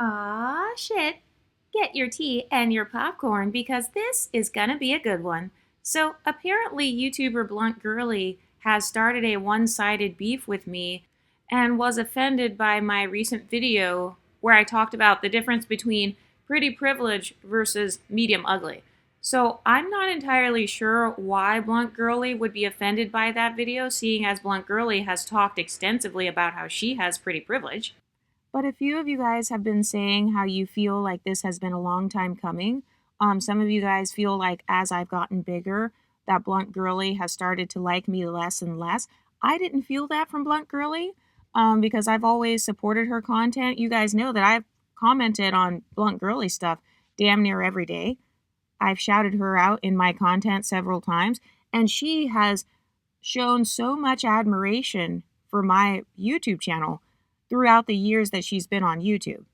Ah, shit. Get your tea and your popcorn because this is gonna be a good one. So, apparently, YouTuber Blunt Girly has started a one sided beef with me and was offended by my recent video where I talked about the difference between pretty privilege versus medium ugly. So, I'm not entirely sure why Blunt Girly would be offended by that video, seeing as Blunt Girly has talked extensively about how she has pretty privilege. But a few of you guys have been saying how you feel like this has been a long time coming. Some of you guys feel like as I've gotten bigger, that Blunt Girly has started to like me less and less. I didn't feel that from Blunt Girly because I've always supported her content. You guys know that I've commented on Blunt Girly stuff damn near every day. I've shouted her out in my content several times, and she has shown so much admiration for my YouTube channel throughout the years that she's been on YouTube.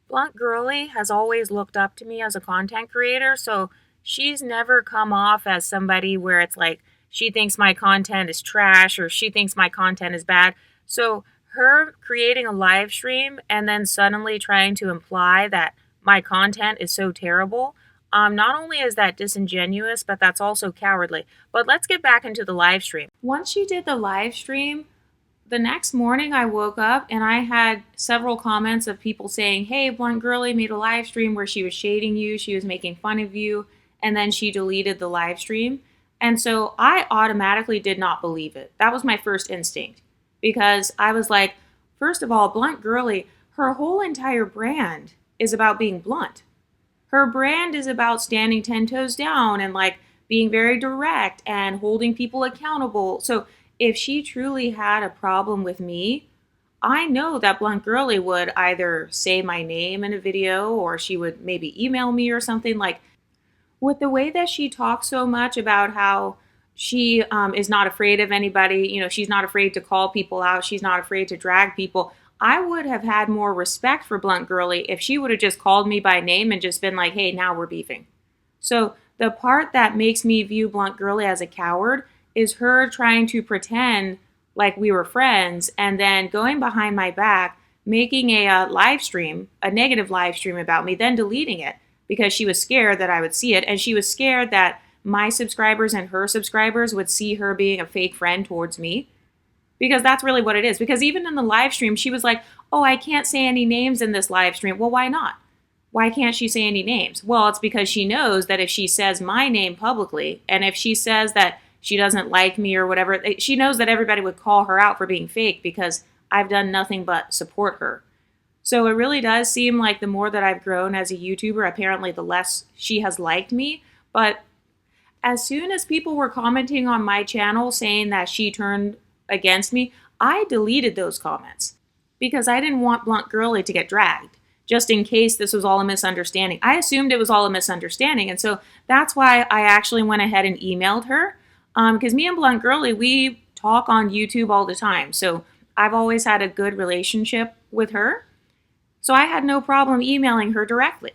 Blunt Girly has always looked up to me as a content creator, so she's never come off as somebody where it's like she thinks my content is trash or she thinks my content is bad. So her creating a live stream and then suddenly trying to imply that my content is so terrible, not only is that disingenuous, but that's also cowardly. But let's get back into the live stream. Once she did the live stream, the next morning I woke up and I had several comments of people saying, hey, Blunt Girly made a live stream where she was shading you, she was making fun of you, and then she deleted the live stream. And so I automatically did not believe it. That was my first instinct because I was like, first of all, Blunt Girly, her whole entire brand is about being blunt. Her brand is about standing 10 toes down and like being very direct and holding people accountable. So if she truly had a problem with me, I know that Blunt Girly would either say my name in a video or she would maybe email me or something. Like with the way that she talks so much about how she is not afraid of anybody, she's not afraid to call people out, she's not afraid to drag people. I would have had more respect for Blunt Girly if she would have just called me by name and just been like, hey, now we're beefing. So the part that makes me view Blunt Girly as a coward is her trying to pretend like we were friends and then going behind my back, making a live stream, a negative live stream about me, then deleting it because she was scared that I would see it. And she was scared that my subscribers and her subscribers would see her being a fake friend towards me. Because that's really what it is. Because even in the live stream, she was like, oh, I can't say any names in this live stream. Well, why not? Why can't she say any names? Well, it's because she knows that if she says my name publicly, and if she says that she doesn't like me or whatever, she knows that everybody would call her out for being fake because I've done nothing but support her. So it really does seem like the more that I've grown as a YouTuber, apparently the less she has liked me. But as soon as people were commenting on my channel saying that she turned against me, I deleted those comments because I didn't want Blunt Girly to get dragged, just in case this was all a misunderstanding. I assumed it was all a misunderstanding, and so that's why I actually went ahead and emailed her, because me and Blunt Girly, we talk on YouTube all the time, so I've always had a good relationship with her, so I had no problem emailing her directly.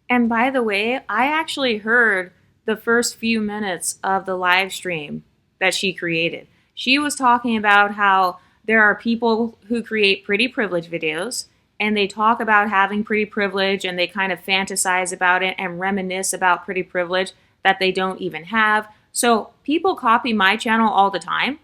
And by the way, I actually heard the first few minutes of the live stream that she created. She was talking about how there are people who create pretty privilege videos and they talk about having pretty privilege and they kind of fantasize about it and reminisce about pretty privilege that they don't even have. So people copy my channel all the time.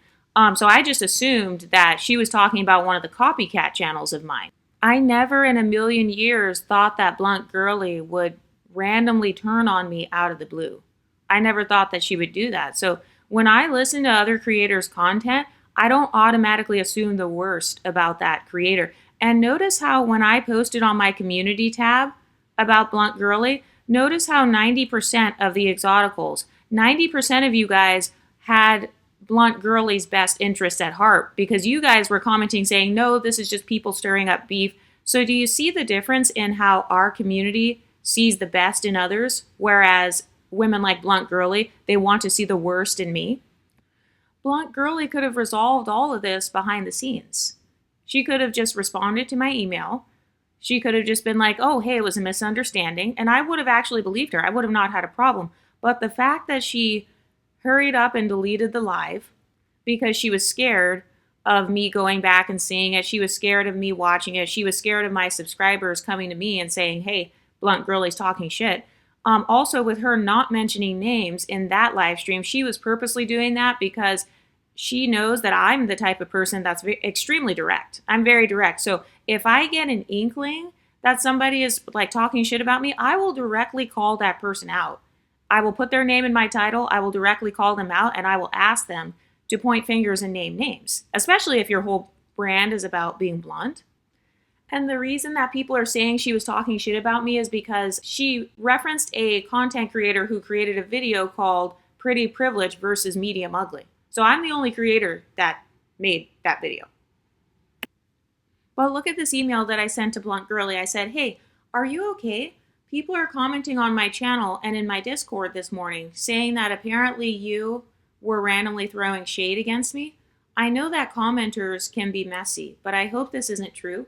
So I just assumed that she was talking about one of the copycat channels of mine. I never in a million years thought that Blunt Girly would randomly turn on me out of the blue. I never thought that she would do that. So when I listen to other creators' content, I don't automatically assume the worst about that creator. And notice how when I posted on my community tab about Blunt Girly, notice how 90% of the Exoticals, 90% of you guys had Blunt Girly's best interest at heart because you guys were commenting saying, no, this is just people stirring up beef. So do you see the difference in how our community sees the best in others, whereas women like Blunt Girly, they want to see the worst in me? Blunt Girly could have resolved all of this behind the scenes. She could have just responded to my email. She could have just been like, oh, hey, it was a misunderstanding. And I would have actually believed her. I would have not had a problem. But the fact that she hurried up and deleted the live because she was scared of me going back and seeing it. She was scared of me watching it. She was scared of my subscribers coming to me and saying, hey, Blunt Girly's talking shit. Also, with her not mentioning names in that live stream, she was purposely doing that because she knows that I'm the type of person that's extremely direct. I'm very direct. So if I get an inkling that somebody is like talking shit about me, I will directly call that person out. I will put their name in my title. I will directly call them out, and I will ask them to point fingers and name names, especially if your whole brand is about being blunt. And the reason that people are saying she was talking shit about me is because she referenced a content creator who created a video called Pretty Privilege versus Medium Ugly. So I'm the only creator that made that video. But look at this email that I sent to Blunt Girly. I said, hey, are you okay? People are commenting on my channel and in my Discord this morning saying that apparently you were randomly throwing shade against me. I know that commenters can be messy, but I hope this isn't true.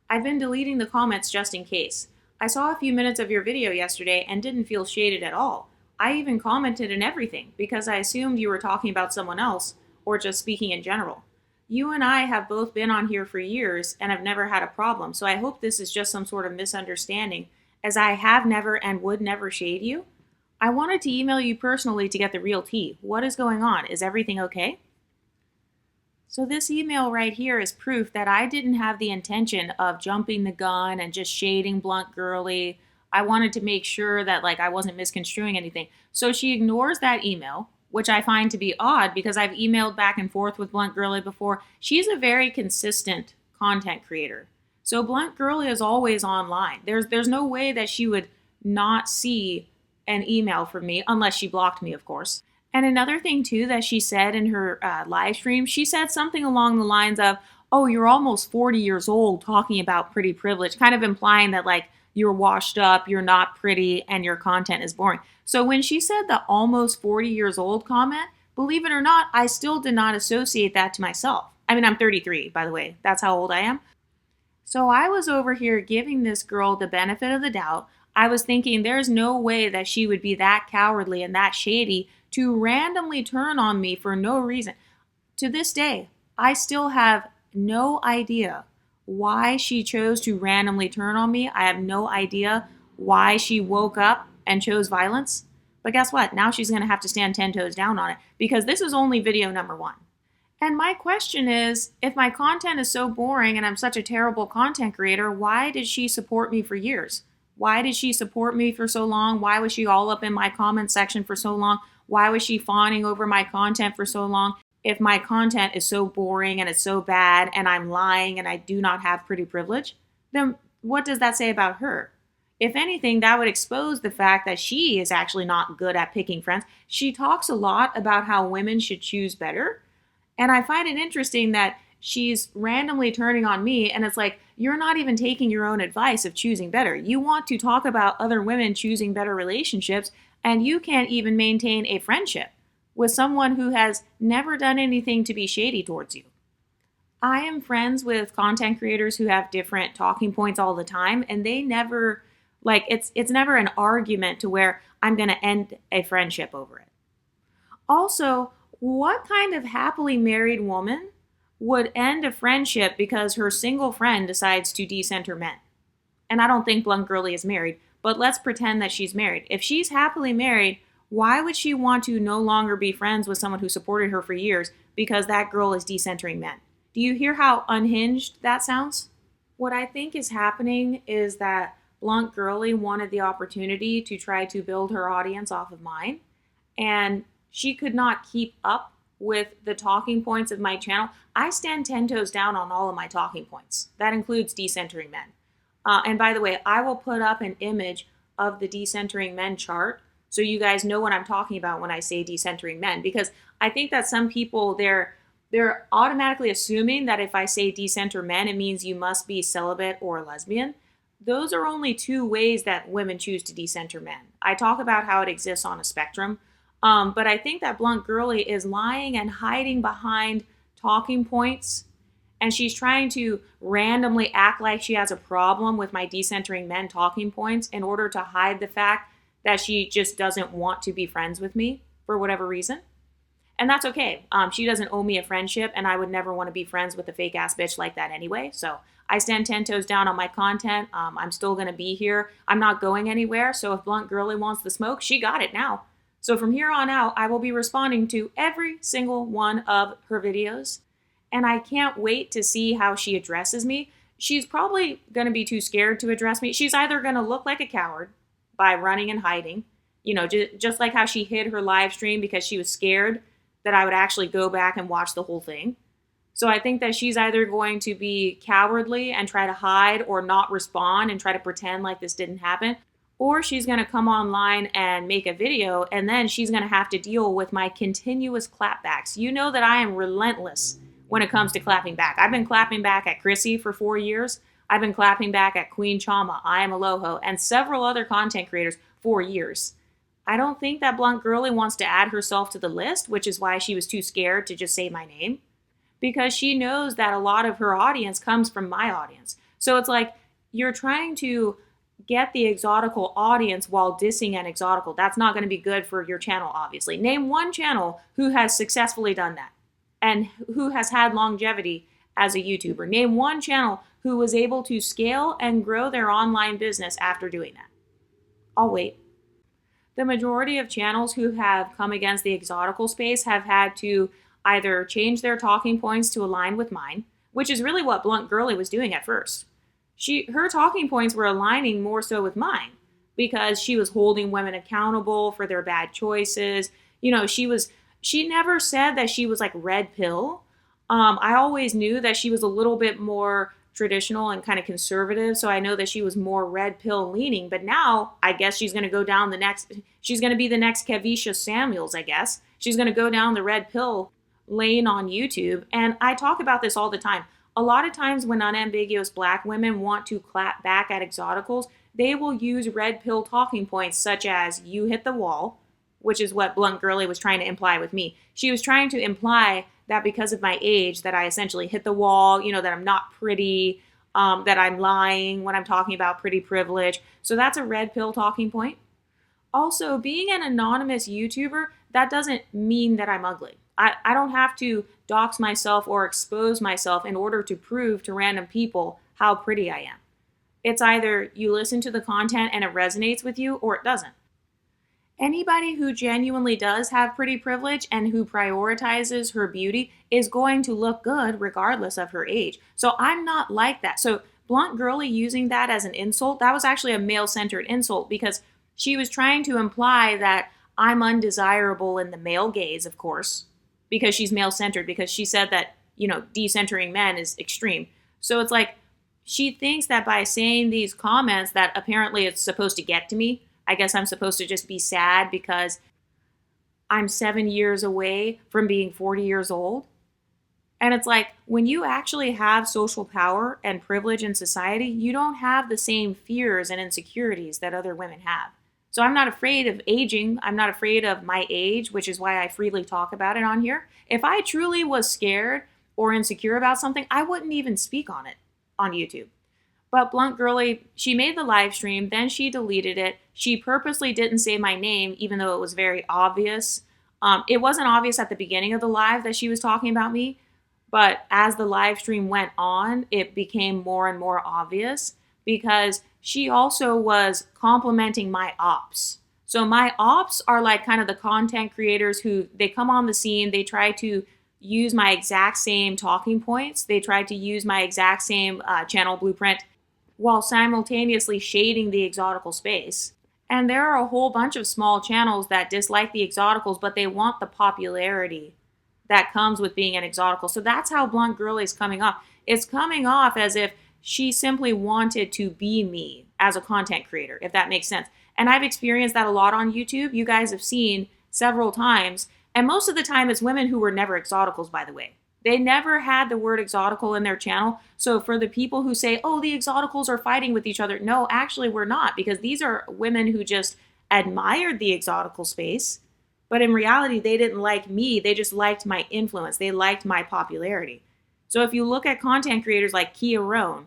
I've been deleting the comments just in case. I saw a few minutes of your video yesterday and didn't feel shaded at all. I even commented and everything because I assumed you were talking about someone else or just speaking in general. You and I have both been on here for years and have never had a problem, so I hope this is just some sort of misunderstanding, as I have never and would never shade you. I wanted to email you personally to get the real tea. What is going on? Is everything okay? So this email right here is proof that I didn't have the intention of jumping the gun and just shading Blunt Girly. I wanted to make sure that I wasn't misconstruing anything. So she ignores that email, which I find to be odd because I've emailed back and forth with Blunt Girly before. She's a very consistent content creator. So Blunt Girly is always online. There's no way that she would not see an email from me, unless she blocked me, of course. And another thing, too, that she said in her live stream, she said something along the lines of, oh, you're almost 40 years old talking about pretty privilege, kind of implying that, you're washed up, you're not pretty, and your content is boring. So when she said the almost 40 years old comment, believe it or not, I still did not associate that to myself. I mean, I'm 33, by the way. That's how old I am. So I was over here giving this girl the benefit of the doubt. I was thinking there's no way that she would be that cowardly and that shady to randomly turn on me for no reason. To this day, I still have no idea why she chose to randomly turn on me. I have no idea why she woke up and chose violence. But guess what? Now she's going to have to stand 10 toes down on it because this is only video number 1. And my question is, if my content is so boring and I'm such a terrible content creator, why did she support me for years? Why did she support me for so long? Why was she all up in my comment section for so long? Why was she fawning over my content for so long? If my content is so boring and it's so bad and I'm lying and I do not have pretty privilege, then what does that say about her? If anything, that would expose the fact that she is actually not good at picking friends. She talks a lot about how women should choose better. And I find it interesting that she's randomly turning on me and it's like, you're not even taking your own advice of choosing better. You want to talk about other women choosing better relationships and you can't even maintain a friendship with someone who has never done anything to be shady towards you. I am friends with content creators who have different talking points all the time and they never, it's never an argument to where I'm going to end a friendship over it. Also, what kind of happily married woman would end a friendship because her single friend decides to decenter men? And I don't think Blunt Girly is married, but let's pretend that she's married. If she's happily married, why would she want to no longer be friends with someone who supported her for years because that girl is decentering men? Do you hear how unhinged that sounds? What I think is happening is that Blunt Girly wanted the opportunity to try to build her audience off of mine, and she could not keep up with the talking points of my channel. I stand 10 toes down on all of my talking points. That includes decentering men. And by the way, I will put up an image of the decentering men chart so you guys know what I'm talking about when I say decentering men, because I think that some people, they're automatically assuming that if I say decenter men, it means you must be celibate or lesbian. Those are only 2 ways that women choose to decenter men. I talk about how it exists on a spectrum. But I think that Blunt Girly is lying and hiding behind talking points, and she's trying to randomly act like she has a problem with my decentering men talking points in order to hide the fact that she just doesn't want to be friends with me for whatever reason. And that's okay. She doesn't owe me a friendship, and I would never want to be friends with a fake ass bitch like that anyway. So I stand 10 toes down on my content. I'm still going to be here. I'm not going anywhere. So if Blunt Girly wants the smoke, she got it now. So from here on out, I will be responding to every single one of her videos. And I can't wait to see how she addresses me. She's probably going to be too scared to address me. She's either going to look like a coward by running and hiding, just like how she hid her live stream because she was scared that I would actually go back and watch the whole thing. So I think that she's either going to be cowardly and try to hide or not respond and try to pretend like this didn't happen, or she's going to come online and make a video, and then she's going to have to deal with my continuous clapbacks. You know that I am relentless when it comes to clapping back. I've been clapping back at Chrissy for 4 years. I've been clapping back at Queen Chama, I Am Aloho, and several other content creators for years. I don't think that Blunt Girly wants to add herself to the list, which is why she was too scared to just say my name, because she knows that a lot of her audience comes from my audience. So it's like you're trying to get the Exotical audience while dissing an Exotical. That's not going to be good for your channel, obviously. Name one channel who has successfully done that and who has had longevity as a YouTuber. Name one channel who was able to scale and grow their online business after doing that. I'll wait. The majority of channels who have come against the Exotical space have had to either change their talking points to align with mine, which is really what Blunt Girly was doing at first. Her talking points were aligning more so with mine because she was holding women accountable for their bad choices. She never said that she was like red pill. I always knew that she was a little bit more traditional and kind of conservative. So I know that she was more red pill leaning, but now I guess she's going to go down she's going to be the next Kavisha Samuels, I guess. She's going to go down the red pill lane on YouTube. And I talk about this all the time. A lot of times when unambiguous Black women want to clap back at Exoticals, they will use red pill talking points such as you hit the wall, which is what Blunt Girly was trying to imply with me. She was trying to imply that because of my age that I essentially hit the wall, that I'm not pretty, that I'm lying when I'm talking about pretty privilege. So that's a red pill talking point. Also, being an anonymous YouTuber, that doesn't mean that I'm ugly. I don't have to dox myself or expose myself in order to prove to random people how pretty I am. It's either you listen to the content and it resonates with you or it doesn't. Anybody who genuinely does have pretty privilege and who prioritizes her beauty is going to look good regardless of her age. So I'm not like that. So Blunt Girly using that as an insult, that was actually a male-centered insult because she was trying to imply that I'm undesirable in the male gaze, of course, because she's male-centered, because she said that, decentering men is extreme. So it's like she thinks that by saying these comments that apparently it's supposed to get to me, I guess I'm supposed to just be sad because I'm 7 years away from being 40 years old. And it's like, when you actually have social power and privilege in society, you don't have the same fears and insecurities that other women have. So I'm not afraid of aging. I'm not afraid of my age, which is why I freely talk about it on here. If I truly was scared or insecure about something, I wouldn't even speak on it on YouTube. But Blunt Girly, she made the live stream, then she deleted it. She purposely didn't say my name, even though it was very obvious. It wasn't obvious at the beginning of the live that she was talking about me, but as the live stream went on, it became more and more obvious because she also was complimenting my ops. So my ops are like kind of the content creators who they come on the scene, they try to use my exact same talking points, they try to use my exact same channel blueprint, while simultaneously shading the Exotical space. And there are a whole bunch of small channels that dislike the Exoticals, but they want the popularity that comes with being an Exotical. So that's how Blunt Girly is coming off. It's coming off as if she simply wanted to be me as a content creator, if that makes sense. And I've experienced that a lot on YouTube. You guys have seen several times. And most of the time it's women who were never Exoticals, by the way. They never had the word Exotical in their channel. So for the people who say, oh, the Exoticals are fighting with each other. No, actually we're not, because these are women who just admired the Exotical space. But in reality, they didn't like me. They just liked my influence. They liked my popularity. So if you look at content creators like Kia Roan,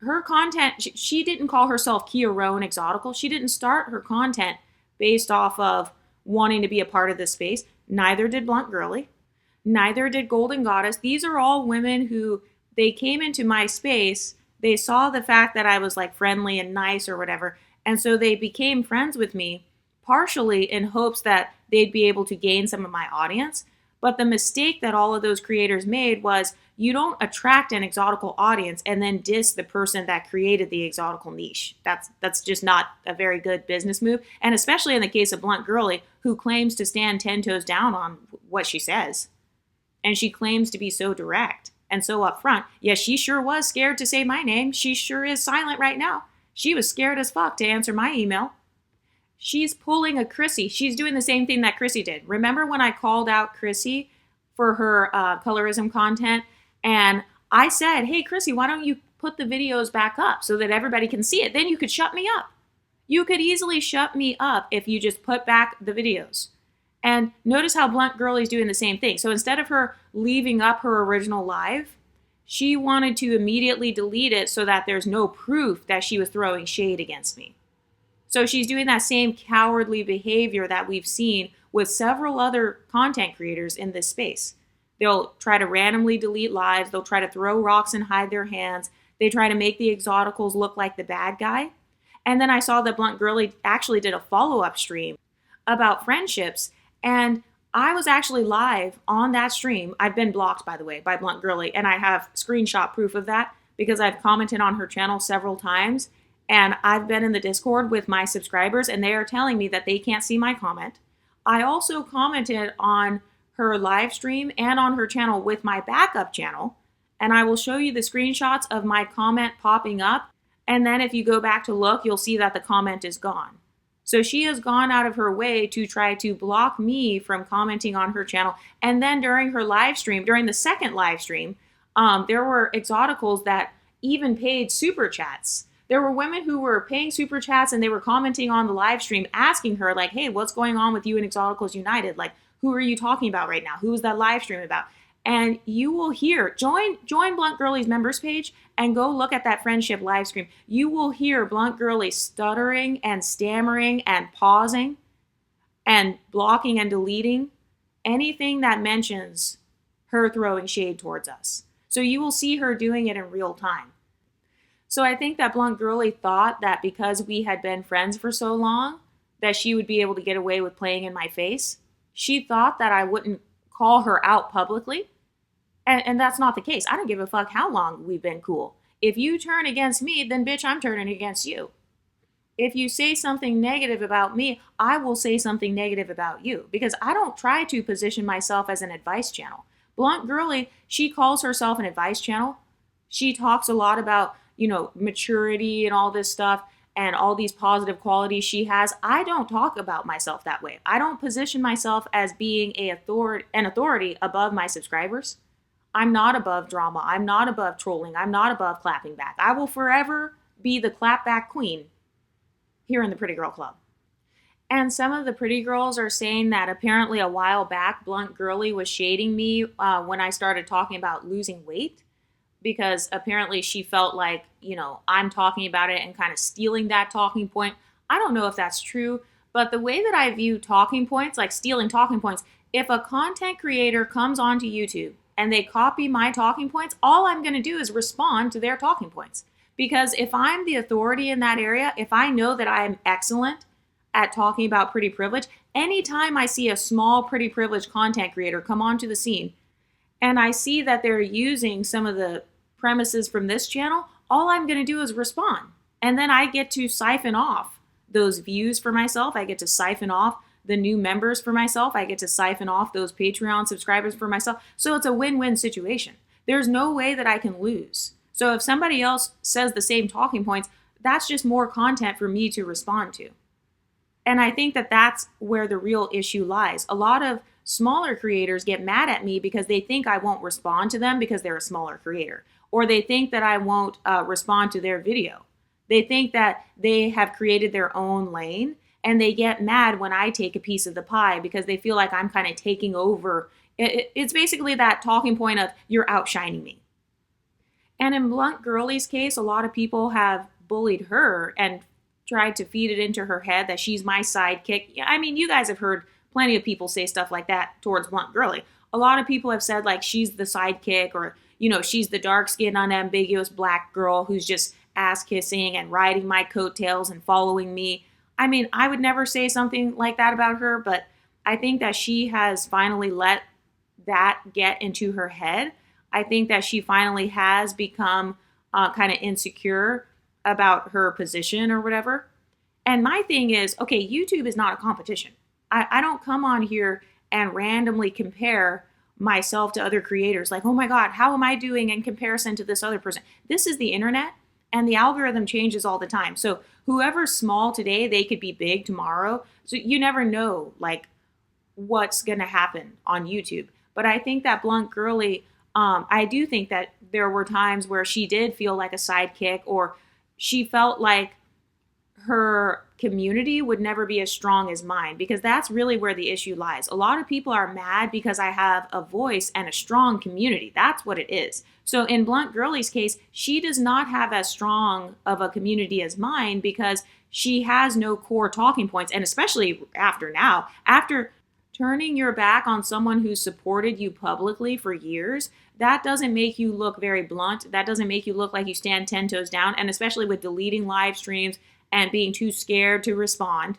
her content, she didn't call herself Kia Roan Exotical. She didn't start her content based off of wanting to be a part of this space. Neither did Blunt Girly. Neither did Golden Goddess. These are all women who they came into my space. They saw the fact that I was like friendly and nice or whatever. And so they became friends with me, partially in hopes that they'd be able to gain some of my audience. But the mistake that all of those creators made was you don't attract an exotical audience and then diss the person that created the exotical niche. That's just not a very good business move. And especially in the case of Blunt Girly, who claims to stand 10 toes down on what she says. And she claims to be so direct and so upfront. Yes, she sure was scared to say my name. She sure is silent right now. She was scared as fuck to answer my email. She's pulling a Chrissy. She's doing the same thing that Chrissy did. Remember when I called out Chrissy for her colorism content? And I said, hey, Chrissy, why don't you put the videos back up so that everybody can see it? Then you could shut me up. You could easily shut me up if you just put back the videos. And notice how Blunt Girly's doing the same thing. So instead of her leaving up her original live, she wanted to immediately delete it so that there's no proof that she was throwing shade against me. So she's doing that same cowardly behavior that we've seen with several other content creators in this space. They'll try to randomly delete lives. They'll try to throw rocks and hide their hands. They try to make the Exoticals look like the bad guy. And then I saw that Blunt Girly actually did a follow-up stream about friendships. And I was actually live on that stream. I've been blocked, by the way, by Blunt Girly. And I have screenshot proof of that because I've commented on her channel several times. And I've been in the Discord with my subscribers and they are telling me that they can't see my comment. I also commented on her live stream and on her channel with my backup channel. And I will show you the screenshots of my comment popping up. And then if you go back to look, you'll see that the comment is gone. So she has gone out of her way to try to block me from commenting on her channel. And then during her live stream, during the second live stream, there were Exoticals that even paid super chats. There were women who were paying super chats and they were commenting on the live stream asking her like, hey, what's going on with you and Exoticals United? Like, who are you talking about right now? Who is that live stream about? And you will hear, join Blunt Girly's members page and go look at that friendship live stream. You will hear Blunt Girly stuttering and stammering and pausing and blocking and deleting anything that mentions her throwing shade towards us. So you will see her doing it in real time. So I think that Blunt Girly thought that because we had been friends for so long, that she would be able to get away with playing in my face. She thought that I wouldn't call her out publicly. And that's not the case. I don't give a fuck how long we've been cool. If you turn against me, then bitch, I'm turning against you. If you say something negative about me, I will say something negative about you because I don't try to position myself as an advice channel. Blunt Girly, she calls herself an advice channel. She talks a lot about, maturity and all this stuff and all these positive qualities she has. I don't talk about myself that way. I don't position myself as being an authority above my subscribers. I'm not above drama. I'm not above trolling. I'm not above clapping back. I will forever be the clapback queen here in the Pretty Girl Club. And some of the pretty girls are saying that apparently a while back, Blunt Girly was shading me when I started talking about losing weight because apparently she felt like, I'm talking about it and kind of stealing that talking point. I don't know if that's true, but the way that I view talking points, like stealing talking points, if a content creator comes onto YouTube and they copy my talking points, all I'm going to do is respond to their talking points. Because if I'm the authority in that area, if I know that I'm excellent at talking about pretty privilege, anytime I see a small pretty privileged content creator come onto the scene and I see that they're using some of the premises from this channel, all I'm going to do is respond. And then I get to siphon off those views for myself. I get to siphon off the new members for myself. I get to siphon off those Patreon subscribers for myself. So it's a win-win situation. There's no way that I can lose. So if somebody else says the same talking points, that's just more content for me to respond to. And I think that that's where the real issue lies. A lot of smaller creators get mad at me because they think I won't respond to them because they're a smaller creator. Or they think that I won't respond to their video. They think that they have created their own lane. And they get mad when I take a piece of the pie because they feel like I'm kind of taking over. It's basically that talking point of you're outshining me. And in Blunt Girly's case, a lot of people have bullied her and tried to feed it into her head that she's my sidekick. I mean, you guys have heard plenty of people say stuff like that towards Blunt Girly. A lot of people have said like she's the sidekick, or she's the dark-skinned, unambiguous black girl who's just ass-kissing and riding my coattails and following me. I mean, I would never say something like that about her, but I think that she has finally let that get into her head. I think that she finally has become kind of insecure about her position or whatever. And my thing is, okay, YouTube is not a competition. I don't come on here and randomly compare myself to other creators. Like, oh my God, how am I doing in comparison to this other person? This is the internet, and the algorithm changes all the time. So whoever's small today, they could be big tomorrow. So you never know like what's going to happen on YouTube. But I think that Blunt Girly, I do think that there were times where she did feel like a sidekick, or she felt like her community would never be as strong as mine, because that's really where the issue lies. A lot of people are mad because I have a voice and a strong community. That's what it is. So in Blunt Girly's case, she does not have as strong of a community as mine because she has no core talking points. And especially after turning your back on someone who supported you publicly for years, that doesn't make you look very blunt. That doesn't make you look like you stand 10 toes down. And especially with deleting live streams and being too scared to respond.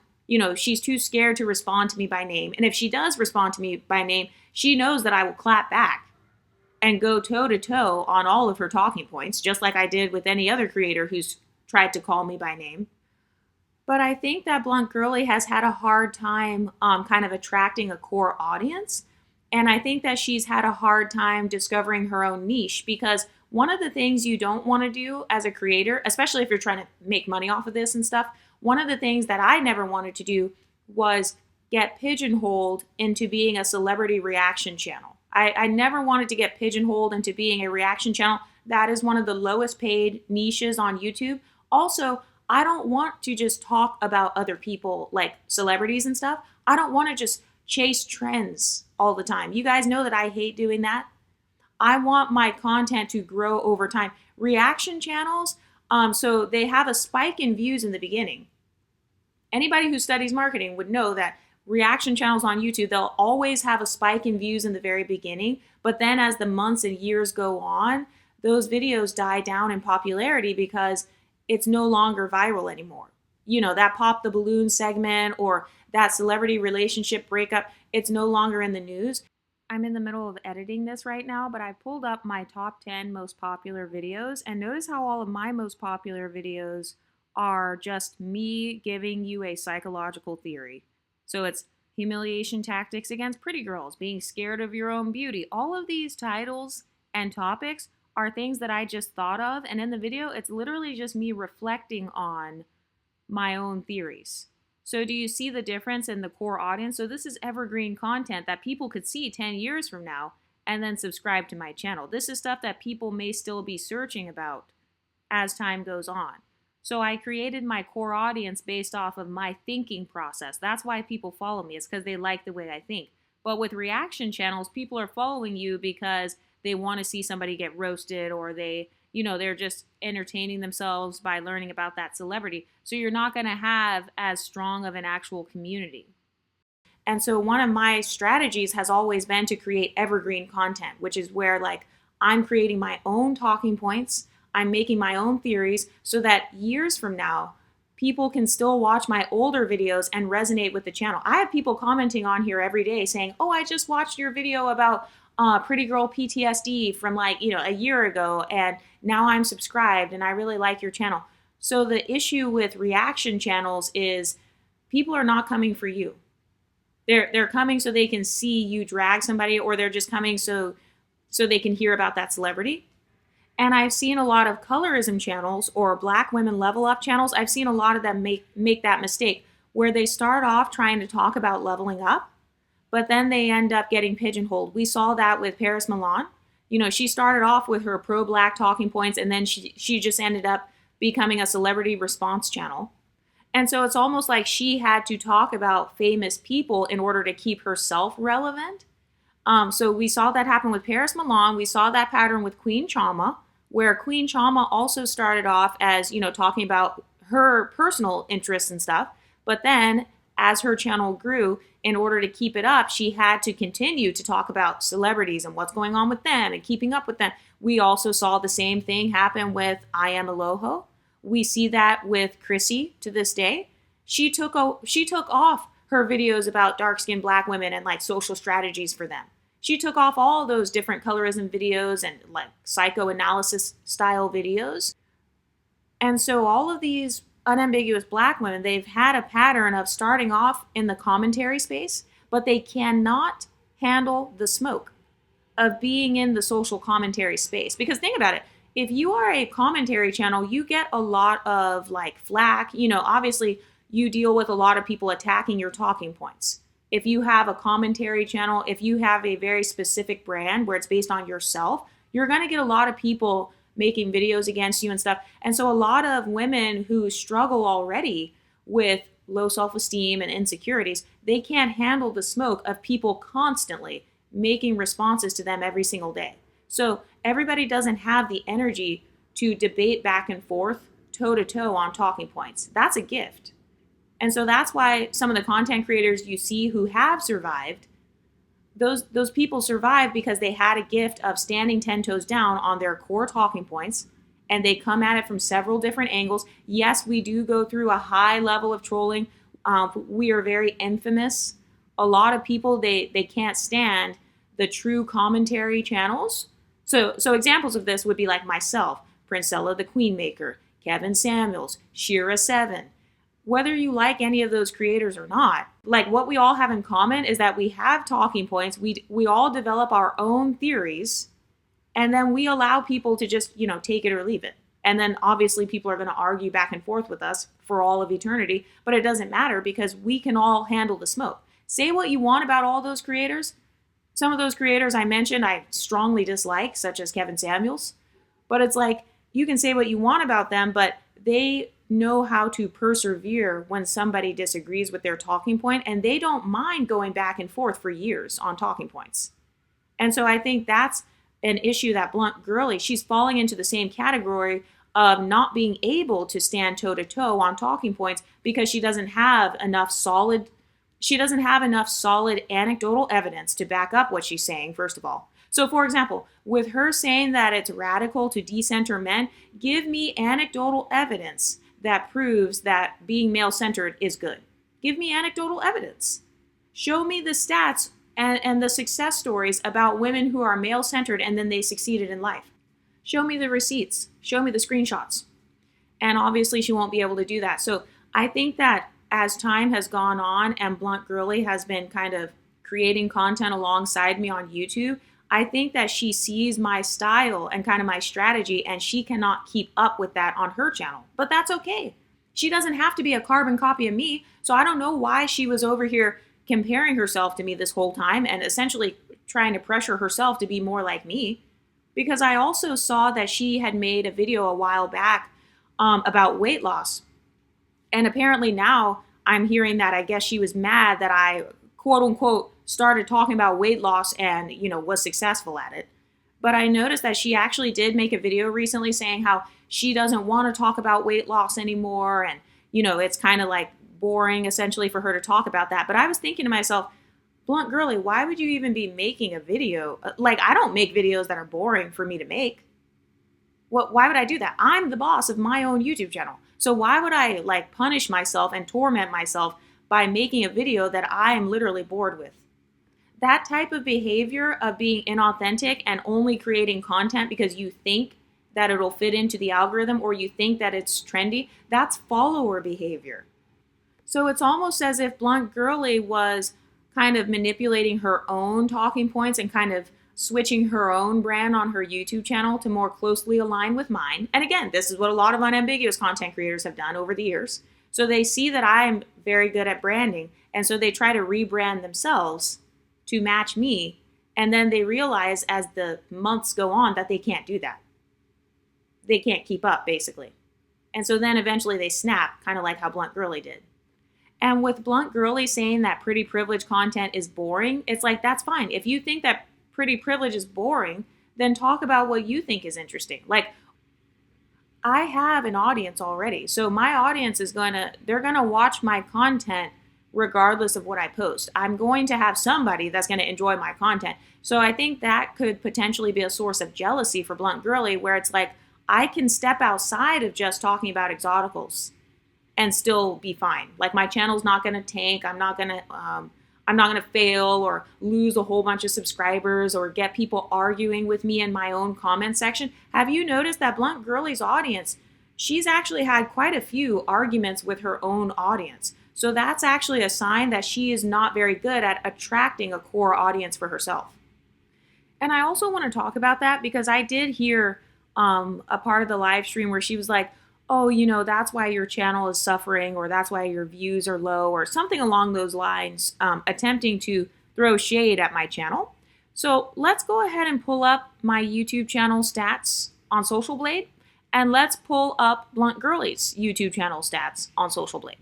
She's too scared to respond to me by name. And if she does respond to me by name, she knows that I will clap back and go toe to toe on all of her talking points, just like I did with any other creator who's tried to call me by name. But I think that Blunt Girly has had a hard time kind of attracting a core audience. And I think that she's had a hard time discovering her own niche, because one of the things you don't want to do as a creator, especially if you're trying to make money off of this and stuff, one of the things that I never wanted to do was get pigeonholed into being a celebrity reaction channel. I never wanted to get pigeonholed into being a reaction channel. That is one of the lowest paid niches on YouTube. Also, I don't want to just talk about other people like celebrities and stuff. I don't want to just chase trends all the time. You guys know that I hate doing that. I want my content to grow over time. Reaction channels, so they have a spike in views in the beginning. Anybody who studies marketing would know that reaction channels on YouTube, they'll always have a spike in views in the very beginning. But then as the months and years go on, those videos die down in popularity because it's no longer viral anymore. That pop the balloon segment or that celebrity relationship breakup, it's no longer in the news. I'm in the middle of editing this right now, but I pulled up my top 10 most popular videos, and notice how all of my most popular videos are just me giving you a psychological theory. So it's humiliation tactics against pretty girls, being scared of your own beauty. All of these titles and topics are things that I just thought of, and in the video, it's literally just me reflecting on my own theories. So do you see the difference in the core audience? So this is evergreen content that people could see 10 years from now and then subscribe to my channel. This is stuff that people may still be searching about as time goes on. So I created my core audience based off of my thinking process. That's why people follow me. It's because they like the way I think. But with reaction channels, people are following you because they want to see somebody get roasted, or they're just entertaining themselves by learning about that celebrity. So you're not going to have as strong of an actual community. And so one of my strategies has always been to create evergreen content, which is where like I'm creating my own talking points. I'm making my own theories so that years from now, people can still watch my older videos and resonate with the channel. I have people commenting on here every day saying, oh, I just watched your video about pretty girl PTSD from a year ago, and now I'm subscribed and I really like your channel. So the issue with reaction channels is people are not coming for you. They're coming so they can see you drag somebody, or they're just coming so they can hear about that celebrity. And I've seen a lot of colorism channels or black women level up channels. I've seen a lot of them make that mistake where they start off trying to talk about leveling up, but then they end up getting pigeonholed. We saw that with Paris Milan. She started off with her pro-black talking points, and then she just ended up becoming a celebrity response channel. And so it's almost like she had to talk about famous people in order to keep herself relevant. So we saw that happen with Paris Milan. We saw that pattern with Queen Chama, where Queen Chama also started off as, talking about her personal interests and stuff. But then as her channel grew, in order to keep it up, she had to continue to talk about celebrities and what's going on with them and keeping up with them. We also saw the same thing happen with I Am Aloho. We see that with Chrissy to this day. She took off her videos about dark-skinned black women and like social strategies for them. She took off all those different colorism videos and like psychoanalysis style videos. And so all of these unambiguous black women, they've had a pattern of starting off in the commentary space, but they cannot handle the smoke of being in the social commentary space. Because think about it, if you are a commentary channel, you get a lot of like flack. You know, obviously you deal with a lot of people attacking your talking points. If you have a commentary channel, if you have a very specific brand where it's based on yourself, you're going to get a lot of people making videos against you and stuff. And so a lot of women who struggle already with low self-esteem and insecurities, they can't handle the smoke of people constantly making responses to them every single day. So everybody doesn't have the energy to debate back and forth, toe to toe on talking points. That's a gift. And so that's why some of the content creators you see who have survived, those people survived because they had a gift of standing 10 toes down on their core talking points, and they come at it from several different angles. Yes, we do go through a high level of trolling. We are very infamous. A lot of people, they can't stand the true commentary channels. So examples of this would be like myself, Princella the Queenmaker, Kevin Samuels, Shira7. Whether you like any of those creators or not, like what we all have in common is that we have talking points. We all develop our own theories, and then we allow people to just, you know, take it or leave it. And then obviously people are going to argue back and forth with us for all of eternity, but it doesn't matter because we can all handle the smoke. Say what you want about all those creators. Some of those creators I mentioned I strongly dislike, such as Kevin Samuels, but it's like you can say what you want about them, but they know how to persevere when somebody disagrees with their talking point, and they don't mind going back and forth for years on talking points. And so I think that's an issue that Blunt Girly, she's falling into the same category of not being able to stand toe to toe on talking points because she doesn't have enough solid anecdotal evidence to back up what she's saying, first of all. So for example, with her saying that it's radical to decenter men, give me anecdotal evidence that proves that being male-centered is good. Give me anecdotal evidence. Show me the stats and the success stories about women who are male-centered and then they succeeded in life. Show me the receipts. Show me the screenshots. And obviously she won't be able to do that. So I think that as time has gone on and Blunt Girly has been kind of creating content alongside me on YouTube, I think that she sees my style and kind of my strategy, and she cannot keep up with that on her channel. But that's okay. She doesn't have to be a carbon copy of me. So I don't know why she was over here comparing herself to me this whole time and essentially trying to pressure herself to be more like me. Because I also saw that she had made a video a while back about weight loss. And apparently now I'm hearing that I guess she was mad that I, quote unquote, started talking about weight loss and, you know, was successful at it. But I noticed that she actually did make a video recently saying how she doesn't want to talk about weight loss anymore. And, you know, it's kind of like boring essentially for her to talk about that. But I was thinking to myself, Blunt Girly, why would you even be making a video? Like, I don't make videos that are boring for me to make. Why would I do that? I'm the boss of my own YouTube channel. So why would I like punish myself and torment myself by making a video that I am literally bored with? That type of behavior of being inauthentic and only creating content because you think that it'll fit into the algorithm or you think that it's trendy, that's follower behavior. So it's almost as if Blunt Girly was kind of manipulating her own talking points and kind of switching her own brand on her YouTube channel to more closely align with mine. And again, this is what a lot of unambiguous content creators have done over the years. So they see that I'm very good at branding, and so they try to rebrand themselves to match me, and then they realize as the months go on that they can't do that. They can't keep up, basically. And so then eventually they snap, kind of like how Blunt Girly did. And with Blunt Girly saying that pretty privilege content is boring, it's like, that's fine. If you think that pretty privilege is boring, then talk about what you think is interesting. Like, I have an audience already. So my audience is they're gonna watch my content regardless of what I post. I'm going to have somebody that's going to enjoy my content. So I think that could potentially be a source of jealousy for Blunt Girly, where it's like, I can step outside of just talking about exoticals and still be fine. Like, my channel's not going to tank. I'm not going to fail or lose a whole bunch of subscribers or get people arguing with me in my own comment section. Have you noticed that Blunt Girly's audience, she's actually had quite a few arguments with her own audience. So that's actually a sign that she is not very good at attracting a core audience for herself. And I also want to talk about that because I did hear a part of the live stream where she was like, oh, that's why your channel is suffering, or that's why your views are low, or something along those lines, attempting to throw shade at my channel. So let's go ahead and pull up my YouTube channel stats on Social Blade, and let's pull up Blunt Girly's YouTube channel stats on Social Blade.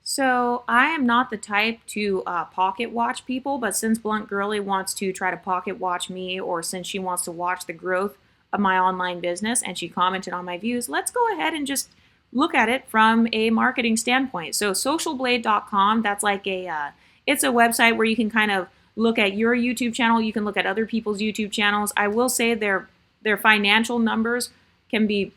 So I am not the type to pocket watch people, but since Blunt Girly wants to try to pocket watch me, or since she wants to watch the growth of my online business and she commented on my views, let's go ahead and just look at it from a marketing standpoint. So socialblade.com, that's like it's a website where you can kind of look at your YouTube channel. You can look at other people's YouTube channels. I will say their financial numbers can be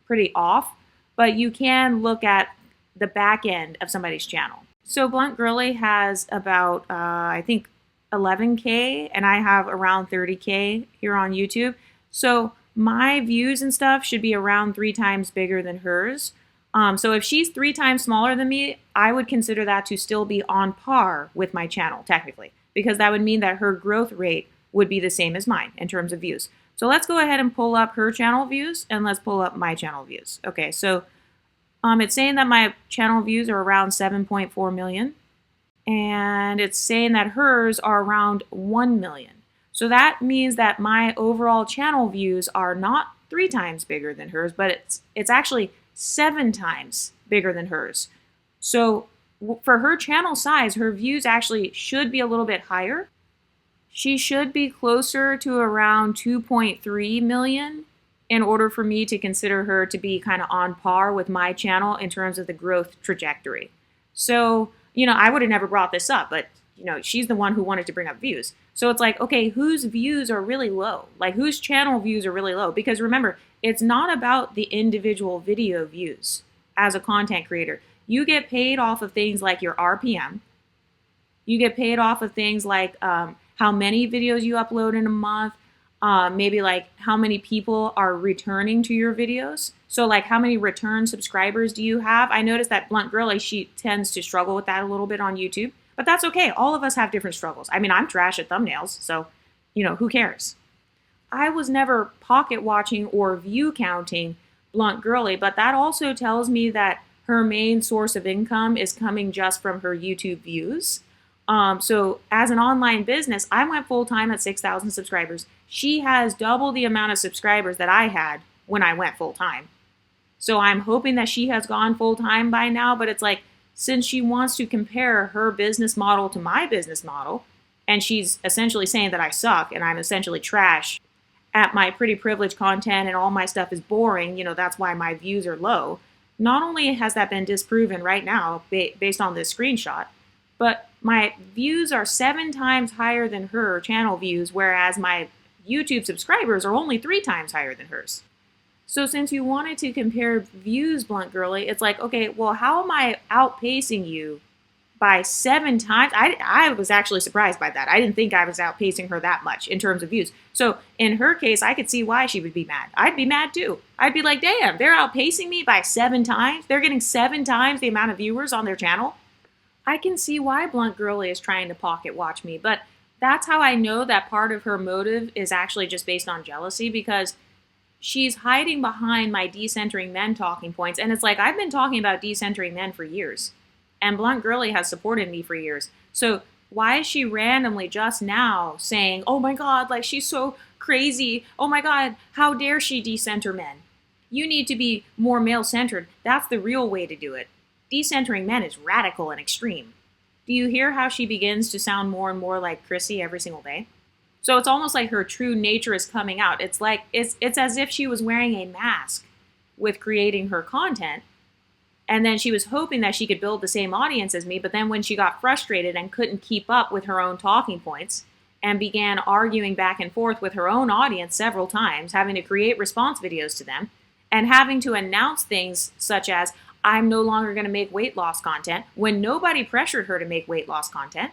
pretty off, but you can look at the back end of somebody's channel. So Blunt Girly has about, I think 11K, and I have around 30K here on YouTube. So my views and stuff should be around 3 times bigger than hers. So if she's 3 times smaller than me, I would consider that to still be on par with my channel, technically, because that would mean that her growth rate would be the same as mine in terms of views. So let's go ahead and pull up her channel views, and let's pull up my channel views. Okay, so it's saying that my channel views are around 7.4 million, and it's saying that hers are around 1 million. So that means that my overall channel views are not 3 times bigger than hers, but it's actually 7 times bigger than hers. So for her channel size, her views actually should be a little bit higher. She should be closer to around 2.3 million in order for me to consider her to be kind of on par with my channel in terms of the growth trajectory. So, I would have never brought this up, but she's the one who wanted to bring up views. So it's like, okay, whose views are really low? Like, whose channel views are really low? Because remember, it's not about the individual video views as a content creator. You get paid off of things like your RPM. You get paid off of things like how many videos you upload in a month, maybe like how many people are returning to your videos. So like, how many return subscribers do you have? I noticed that Blunt Girly, she tends to struggle with that a little bit on YouTube. But that's okay. All of us have different struggles. I mean, I'm trash at thumbnails, so, who cares? I was never pocket watching or view counting Blunt Girly, but that also tells me that her main source of income is coming just from her YouTube views. So as an online business, I went full-time at 6,000 subscribers. She has double the amount of subscribers that I had when I went full-time. So I'm hoping that she has gone full-time by now, but it's like, since she wants to compare her business model to my business model, and she's essentially saying that I suck and I'm essentially trash at my pretty privileged content and all my stuff is boring, that's why my views are low. Not only has that been disproven right now based on this screenshot, but my views are 7 times higher than her channel views, whereas my YouTube subscribers are only 3 times higher than hers. So since you wanted to compare views, Blunt Girly, it's like, okay, well, how am I outpacing you by 7 times? I was actually surprised by that. I didn't think I was outpacing her that much in terms of views. So in her case, I could see why she would be mad. I'd be mad too. I'd be like, damn, they're outpacing me by 7 times. They're getting 7 times the amount of viewers on their channel. I can see why Blunt Girly is trying to pocket watch me, but that's how I know that part of her motive is actually just based on jealousy, because she's hiding behind my decentering men talking points. And it's like, I've been talking about decentering men for years, and Blunt Girly has supported me for years. So why is she randomly just now saying, oh my God, like, she's so crazy. Oh my God, how dare she decenter men? You need to be more male-centered. That's the real way to do it. Decentering men is radical and extreme. Do you hear how she begins to sound more and more like Chrissy every single day? So it's almost like her true nature is coming out. It's like, it's as if she was wearing a mask with creating her content. And then she was hoping that she could build the same audience as me. But then when she got frustrated and couldn't keep up with her own talking points and began arguing back and forth with her own audience several times, having to create response videos to them and having to announce things such as, I'm no longer going to make weight loss content, when nobody pressured her to make weight loss content.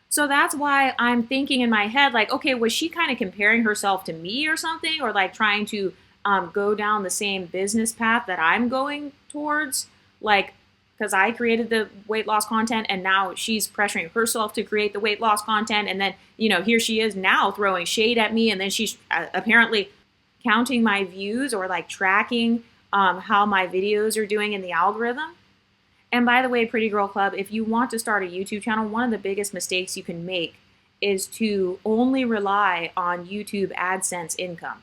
So that's why I'm thinking in my head, like, okay, was she kind of comparing herself to me or something? Or like trying to go down the same business path that I'm going towards? Like, because I created the weight loss content and now she's pressuring herself to create the weight loss content. And then, here she is now throwing shade at me. And then she's apparently counting my views or like tracking how my videos are doing in the algorithm. And by the way, Pretty Girl Club, if you want to start a YouTube channel, one of the biggest mistakes you can make is to only rely on YouTube AdSense income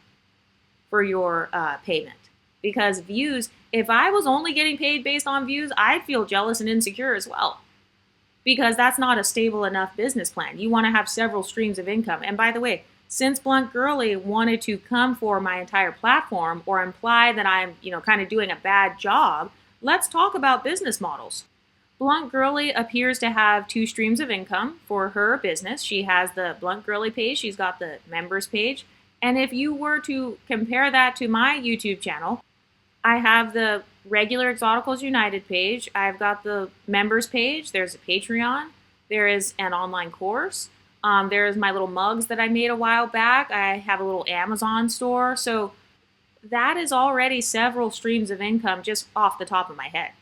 for your payment. Because views, if I was only getting paid based on views, I'd feel jealous and insecure as well. Because that's not a stable enough business plan. You want to have several streams of income. And by the way, since Blunt Girly wanted to come for my entire platform or imply that I'm, kind of doing a bad job, let's talk about business models. Blunt Girly appears to have 2 streams of income for her business. She has the Blunt Girly page. She's got the members page. And if you were to compare that to my YouTube channel, I have the regular Exoticals United page. I've got the members page. There's a Patreon. There is an online course. There's my little mugs that I made a while back. I have a little Amazon store. So that is already several streams of income just off the top of my head.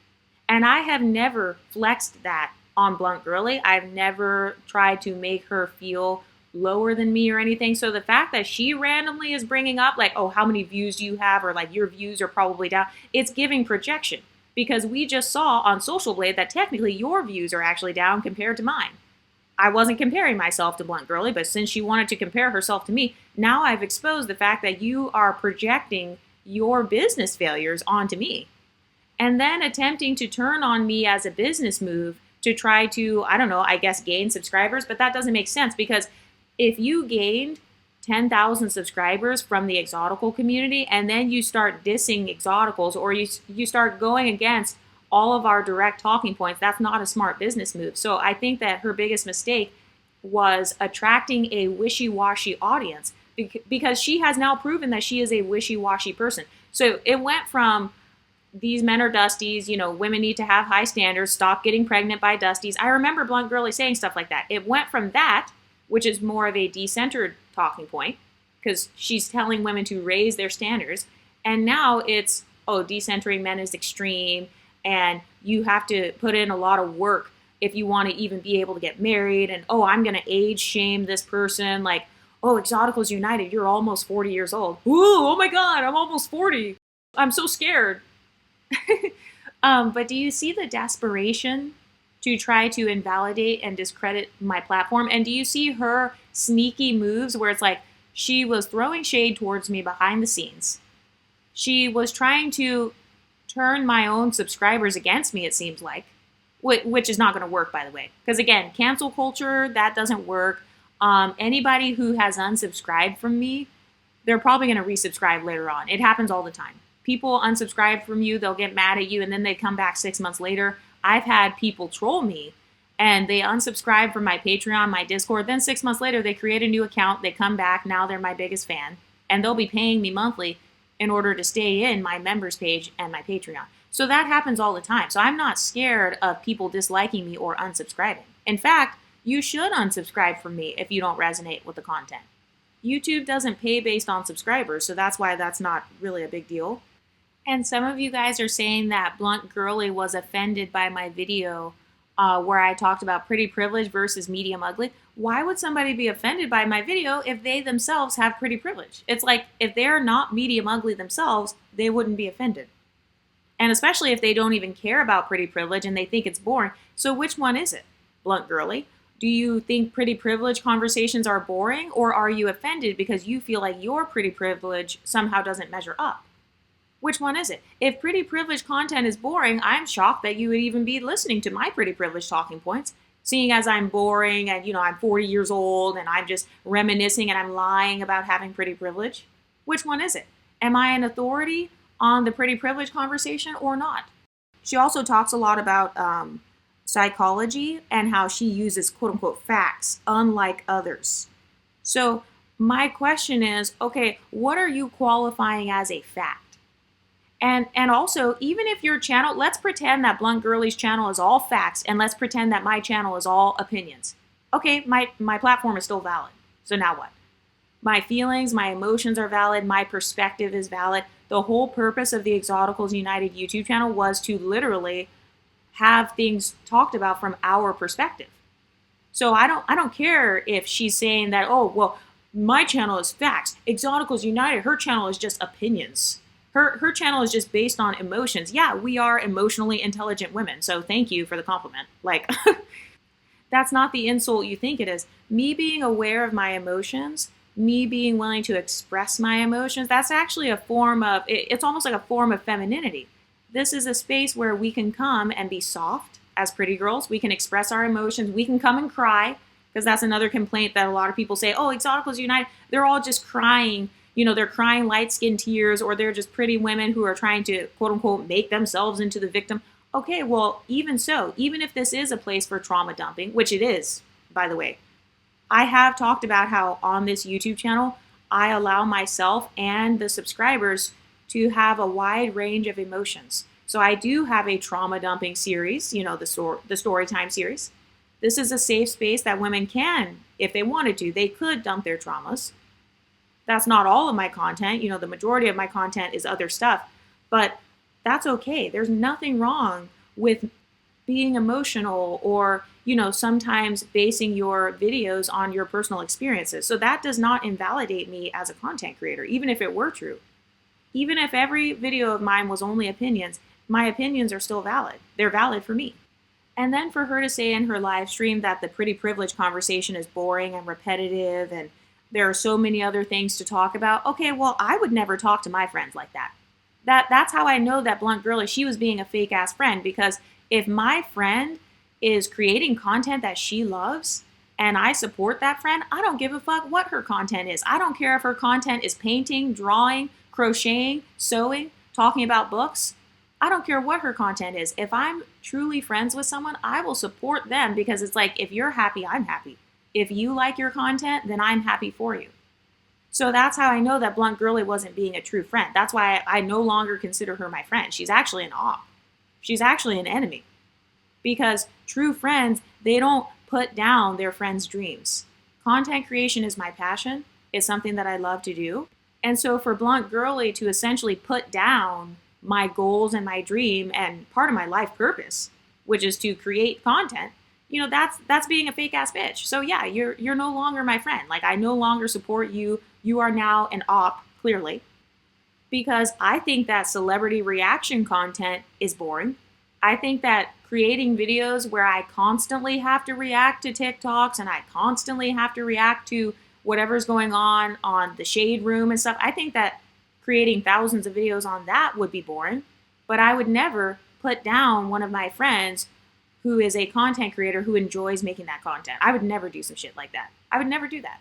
And I have never flexed that on Blunt Girly. I've never tried to make her feel lower than me or anything. So the fact that she randomly is bringing up like, oh, how many views do you have? Or like your views are probably down. It's giving projection because we just saw on Social Blade that technically your views are actually down compared to mine. I wasn't comparing myself to Blunt Girly, but since she wanted to compare herself to me, now I've exposed the fact that you are projecting your business failures onto me. And then attempting to turn on me as a business move to try to, I guess gain subscribers, but that doesn't make sense because if you gained 10,000 subscribers from the Exotical community and then you start dissing Exoticals or you start going against all of our direct talking points, that's not a smart business move. So I think that her biggest mistake was attracting a wishy-washy audience because she has now proven that she is a wishy-washy person. So it went from these men are dusties, women need to have high standards, stop getting pregnant by dusties. I remember Blunt Girly saying stuff like that. It went from that, which is more of a decentered talking point, because she's telling women to raise their standards. And now it's, decentering men is extreme, and you have to put in a lot of work if you want to even be able to get married. And, I'm going to age shame this person. Like, Exoticals United, you're almost 40 years old. Ooh, oh my God, I'm almost 40. I'm so scared. But do you see the desperation to try to invalidate and discredit my platform? And do you see her sneaky moves where it's like she was throwing shade towards me behind the scenes? She was trying to turn my own subscribers against me, it seems like, which is not going to work, by the way. Because again, cancel culture, that doesn't work. Anybody who has unsubscribed from me, they're probably going to resubscribe later on. It happens all the time. People unsubscribe from you, they'll get mad at you, and then they come back 6 months later. I've had people troll me, and they unsubscribe from my Patreon, my Discord. Then 6 months later, they create a new account. They come back. Now they're my biggest fan, and they'll be paying me monthly in order to stay in my members page and my Patreon. So that happens all the time. So I'm not scared of people disliking me or unsubscribing. In fact, you should unsubscribe from me if you don't resonate with the content. YouTube doesn't pay based on subscribers, so that's why that's not really a big deal. And some of you guys are saying that Blunt Girly was offended by my video where I talked about pretty privilege versus medium ugly. Why would somebody be offended by my video if they themselves have pretty privilege? It's like if they're not medium ugly themselves, they wouldn't be offended. And especially if they don't even care about pretty privilege and they think it's boring. So which one is it, Blunt Girly? Do you think pretty privilege conversations are boring, or are you offended because you feel like your pretty privilege somehow doesn't measure up? Which one is it? If pretty privilege content is boring, I'm shocked that you would even be listening to my pretty privilege talking points, seeing as I'm boring and, I'm 40 years old and I'm just reminiscing and I'm lying about having pretty privilege. Which one is it? Am I an authority on the pretty privilege conversation or not? She also talks a lot about psychology and how she uses quote unquote facts, unlike others. So, my question is, okay, what are you qualifying as a fact? And also, even if your channel, let's pretend that Blunt Girly's channel is all facts, and let's pretend that my channel is all opinions. Okay, my platform is still valid. So now what? My feelings, my emotions are valid, my perspective is valid. The whole purpose of the Exoticals United YouTube channel was to literally have things talked about from our perspective. So I don't care if she's saying that, oh, well, my channel is facts. Exoticals United, her channel is just opinions. Her channel is just based on emotions. Yeah, we are emotionally intelligent women. So thank you for the compliment. Like that's not the insult you think it is. Me being aware of my emotions, me being willing to express my emotions, that's actually a form of, it's almost like a form of femininity. This is a space where we can come and be soft as pretty girls. We can express our emotions. We can come and cry, because that's another complaint that a lot of people say, oh, Exoticals United, they're all just crying. You know, they're crying light-skinned tears, or they're just pretty women who are trying to, quote unquote, make themselves into the victim. Okay, well, even so, even if this is a place for trauma dumping, which it is, by the way, I have talked about how on this YouTube channel, I allow myself and the subscribers to have a wide range of emotions. So I do have a trauma dumping series, you know, the story time series. This is a safe space that women can, if they wanted to, they could dump their traumas. That's not all of my content. You know, the majority of my content is other stuff, but that's okay. There's nothing wrong with being emotional or, you know, sometimes basing your videos on your personal experiences. So that does not invalidate me as a content creator, even if it were true. Even if every video of mine was only opinions, my opinions are still valid. They're valid for me. And then for her to say in her live stream that the pretty privilege conversation is boring and repetitive and there are so many other things to talk about. Okay, well, I would never talk to my friends like that. That's how I know that Blunt Girly, she was being a fake ass friend, because if my friend is creating content that she loves and I support that friend, I don't give a fuck what her content is. I don't care if her content is painting, drawing, crocheting, sewing, talking about books. I don't care what her content is. If I'm truly friends with someone, I will support them, because it's like, if you're happy, I'm happy. If you like your content, then I'm happy for you. So that's how I know that Blunt Girly wasn't being a true friend. That's why I no longer consider her my friend. She's actually an op. She's actually an enemy. Because true friends, they don't put down their friends' dreams. Content creation is my passion. It's something that I love to do. And so for Blunt Girly to essentially put down my goals and my dream and part of my life purpose, which is to create content, you know, that's being a fake ass bitch. So yeah, you're no longer my friend. Like, I no longer support you. You are now an op, clearly. Because I think that celebrity reaction content is boring. I think that creating videos where I constantly have to react to TikToks and I constantly have to react to whatever's going on the Shade Room and stuff, I think that creating thousands of videos on that would be boring. But I would never put down one of my friends who is a content creator who enjoys making that content. I would never do some shit like that. I would never do that.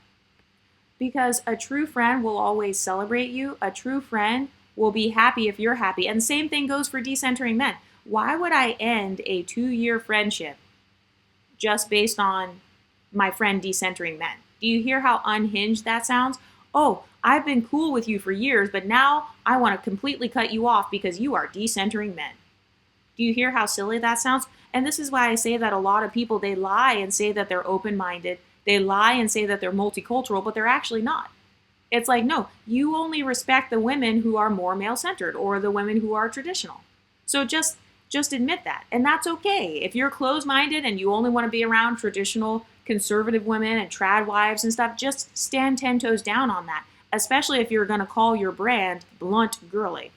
Because a true friend will always celebrate you. A true friend will be happy if you're happy. And the same thing goes for decentering men. Why would I end a 2-year friendship just based on my friend decentering men? Do you hear how unhinged that sounds? Oh, I've been cool with you for years, but now I want to completely cut you off because you are decentering men. Do you hear how silly that sounds? And this is why I say that a lot of people, they lie and say that they're open-minded. They lie and say that they're multicultural, but they're actually not. It's like, no, you only respect the women who are more male-centered or the women who are traditional. So just admit that. And that's okay. If you're closed-minded and you only want to be around traditional conservative women and trad wives and stuff, just stand 10 toes down on that, especially if you're going to call your brand Blunt Girly.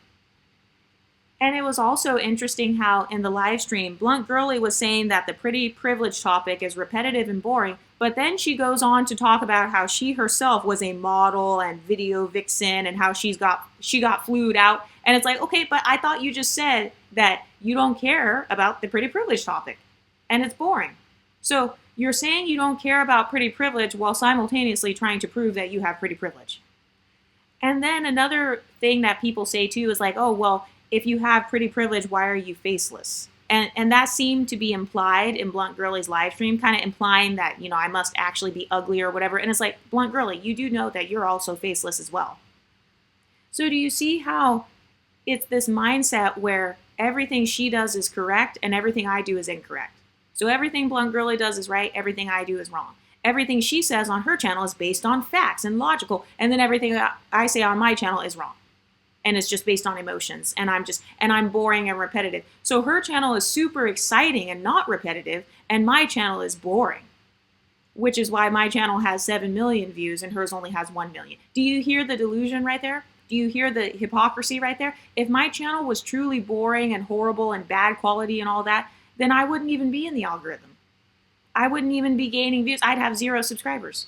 And it was also interesting how in the live stream, Blunt Girly was saying that the pretty privilege topic is repetitive and boring, but then she goes on to talk about how she herself was a model and video vixen and how she got flued out. And it's like, okay, but I thought you just said that you don't care about the pretty privilege topic and it's boring. So you're saying you don't care about pretty privilege while simultaneously trying to prove that you have pretty privilege. And then another thing that people say too is like, oh, well, if you have pretty privilege, why are you faceless? And that seemed to be implied in Blunt Girly's live stream, kind of implying that, I must actually be ugly or whatever. And it's like, Blunt Girly, you do know that you're also faceless as well. So do you see how it's this mindset where everything she does is correct and everything I do is incorrect? So everything Blunt Girly does is right, everything I do is wrong. Everything she says on her channel is based on facts and logical, and then everything I say on my channel is wrong. And it's just based on emotions, and I'm boring and repetitive. So her channel is super exciting and not repetitive, and my channel is boring, which is why my channel has 7 million views and hers only has 1 million. Do you hear the delusion right there? Do you hear the hypocrisy right there? If my channel was truly boring and horrible and bad quality and all that, then I wouldn't even be in the algorithm. I wouldn't even be gaining views. I'd have 0 subscribers.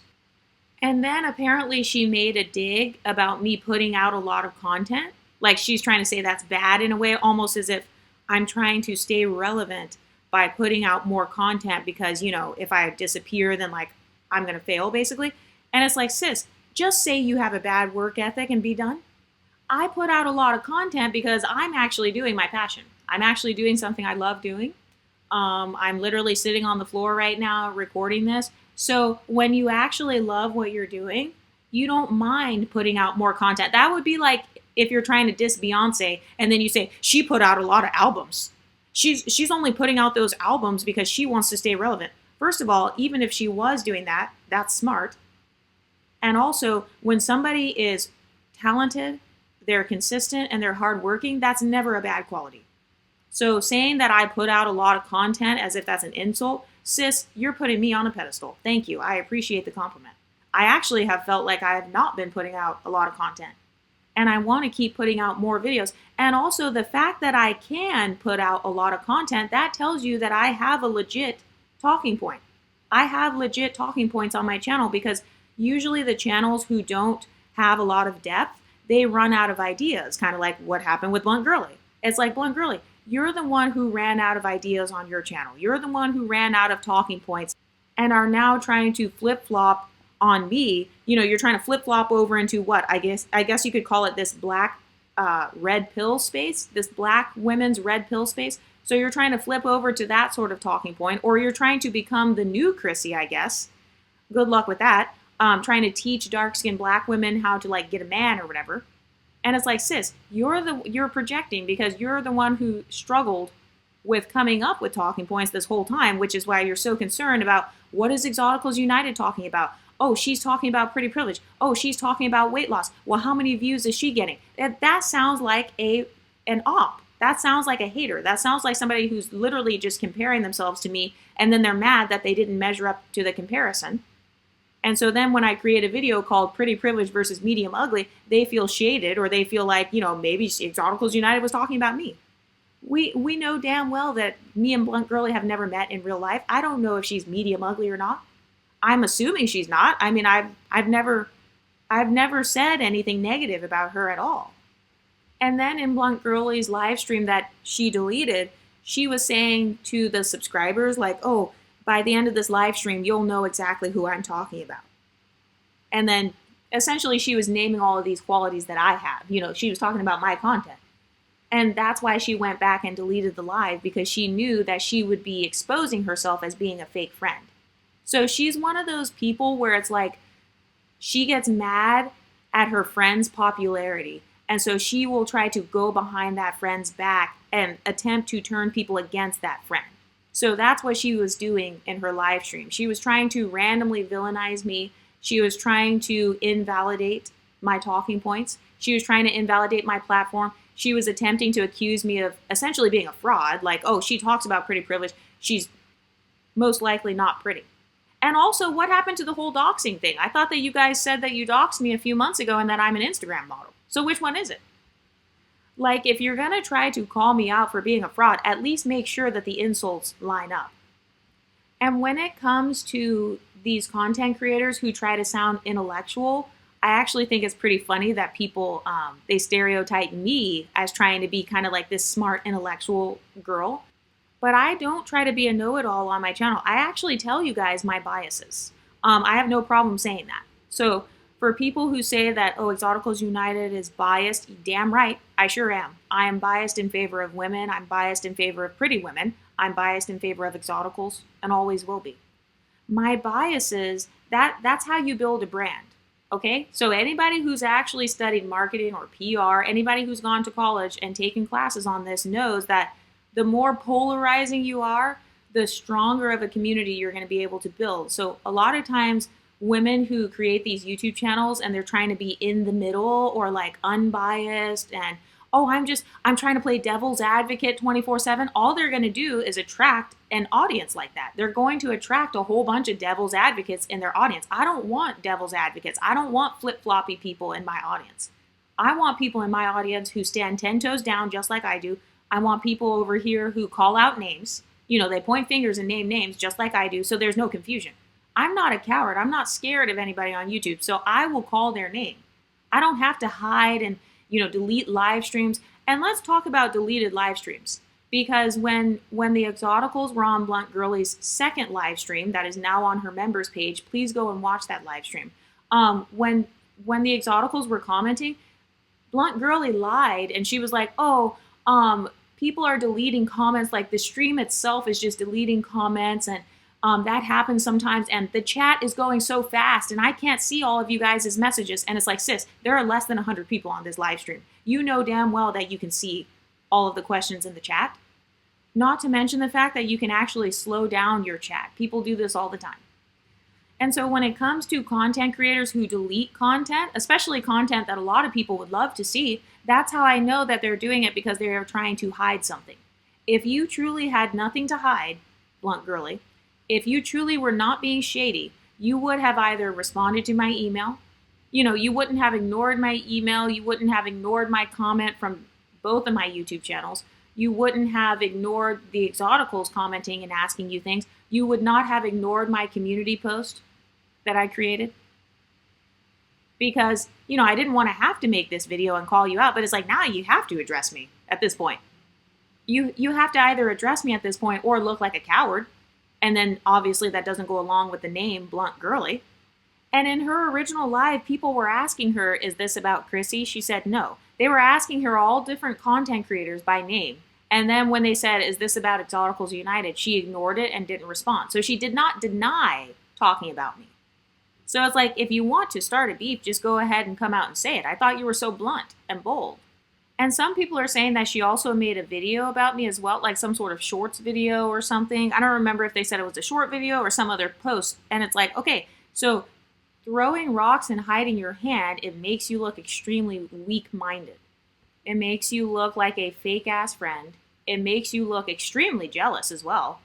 And then apparently she made a dig about me putting out a lot of content. Like she's trying to say that's bad in a way, almost as if I'm trying to stay relevant by putting out more content because, if I disappear, then like I'm going to fail basically. And it's like, sis, just say you have a bad work ethic and be done. I put out a lot of content because I'm actually doing my passion. I'm actually doing something I love doing. I'm literally sitting on the floor right now recording this. So when you actually love what you're doing, you don't mind putting out more content. That would be like if you're trying to diss Beyonce and then you say, she put out a lot of albums. She's only putting out those albums because she wants to stay relevant. First of all, even if she was doing that, that's smart. And also, when somebody is talented, they're consistent, and they're hardworking, that's never a bad quality. So saying that I put out a lot of content as if that's an insult, sis, you're putting me on a pedestal. Thank you. I appreciate the compliment. I actually have felt like I have not been putting out a lot of content. And I want to keep putting out more videos. And also the fact that I can put out a lot of content, that tells you that I have a legit talking point. I have legit talking points on my channel because usually the channels who don't have a lot of depth, they run out of ideas, kind of like what happened with Blunt Girly. It's like, Blunt Girly, you're the one who ran out of ideas on your channel. You're the one who ran out of talking points and are now trying to flip-flop on me. You're trying to flip-flop over into what? I guess you could call it this black red pill space, this black women's red pill space. So you're trying to flip over to that sort of talking point, or you're trying to become the new Chrissy, I guess. Good luck with that. Trying to teach dark-skinned black women how to like get a man or whatever. And it's like, sis, you're projecting because you're the one who struggled with coming up with talking points this whole time, which is why you're so concerned about what is Exoticals United talking about. Oh, she's talking about pretty privilege. Oh, she's talking about weight loss. Well, how many views is she getting? That sounds like an op. That sounds like a hater. That sounds like somebody who's literally just comparing themselves to me, and then they're mad that they didn't measure up to the comparison. And so then when I create a video called Pretty Privilege versus Medium Ugly, they feel shaded, or they feel like, maybe Exoticals United was talking about me. We know damn well that me and Blunt Girly have never met in real life. I don't know if she's medium ugly or not. I'm assuming she's not. I mean, I've never said anything negative about her at all. And then in Blunt Girly's live stream that she deleted, she was saying to the subscribers like, oh, by the end of this live stream, you'll know exactly who I'm talking about. And then essentially she was naming all of these qualities that I have. She was talking about my content. And that's why she went back and deleted the live, because she knew that she would be exposing herself as being a fake friend. So she's one of those people where it's like she gets mad at her friend's popularity. And so she will try to go behind that friend's back and attempt to turn people against that friend. So that's what she was doing in her live stream. She was trying to randomly villainize me. She was trying to invalidate my talking points. She was trying to invalidate my platform. She was attempting to accuse me of essentially being a fraud. Like, oh, she talks about pretty privilege. She's most likely not pretty. And also, what happened to the whole doxing thing? I thought that you guys said that you doxed me a few months ago and that I'm an Instagram model. So which one is it? Like, if you're going to try to call me out for being a fraud, at least make sure that the insults line up. And when it comes to these content creators who try to sound intellectual, I actually think it's pretty funny that people, they stereotype me as trying to be kind of like this smart intellectual girl. But I don't try to be a know-it-all on my channel. I actually tell you guys my biases. I have no problem saying that. So, For people who say that, oh, Exoticals United is biased, damn right, I sure am. I am biased in favor of women. I'm biased in favor of pretty women. I'm biased in favor of Exoticals and always will be. My biases, that's how you build a brand. Okay? So anybody who's actually studied marketing or PR, anybody who's gone to college and taken classes on this knows that the more polarizing you are, the stronger of a community you're going to be able to build. So a lot of times women who create these YouTube channels and they're trying to be in the middle or like unbiased and oh, I'm trying to play devil's advocate 24/7, all they're going to do is attract an audience like that. They're going to attract a whole bunch of devil's advocates in their audience. I don't want devil's advocates. I don't want flip-floppy people in my audience. I want people in my audience who stand 10 toes down just like I do. I want people over here who call out names. You know, they point fingers and name names just like I do, so there's no confusion. I'm not a coward. I'm not scared of anybody on YouTube, so I will call their name. I don't have to hide and, delete live streams. And let's talk about deleted live streams. Because when the Exoticals were on Blunt Girly's second live stream, that is now on her members page, please go and watch that live stream. When the Exoticals were commenting, Blunt Girly lied and she was like, oh, people are deleting comments, like the stream itself is just deleting comments, and that happens sometimes, and the chat is going so fast and I can't see all of you guys' messages. And it's like, sis, there are less than 100 people on this live stream. You know damn well that you can see all of the questions in the chat. Not to mention the fact that you can actually slow down your chat. People do this all the time. And so when it comes to content creators who delete content, especially content that a lot of people would love to see, that's how I know that they're doing it, because they're trying to hide something. If you truly had nothing to hide, Blunt Girly, if you truly were not being shady, you would have either responded to my email, you wouldn't have ignored my email, you wouldn't have ignored my comment from both of my YouTube channels, you wouldn't have ignored the Exoticals commenting and asking you things, you would not have ignored my community post that I created. Because, I didn't want to have to make this video and call you out, but it's like, now you have to address me at this point. You have to either address me at this point or look like a coward. And then obviously that doesn't go along with the name Blunt Girly. And in her original live, people were asking her, is this about Chrissy? She said no. They were asking her all different content creators by name. And then when they said, is this about Exoticals United? She ignored it and didn't respond. So she did not deny talking about me. So it's like, if you want to start a beef, just go ahead and come out and say it. I thought you were so blunt and bold. And some people are saying that she also made a video about me as well, like some sort of shorts video or something. I don't remember if they said it was a short video or some other post. And it's like, okay, so throwing rocks and hiding your hand, it makes you look extremely weak-minded. It makes you look like a fake-ass friend. It makes you look extremely jealous as well.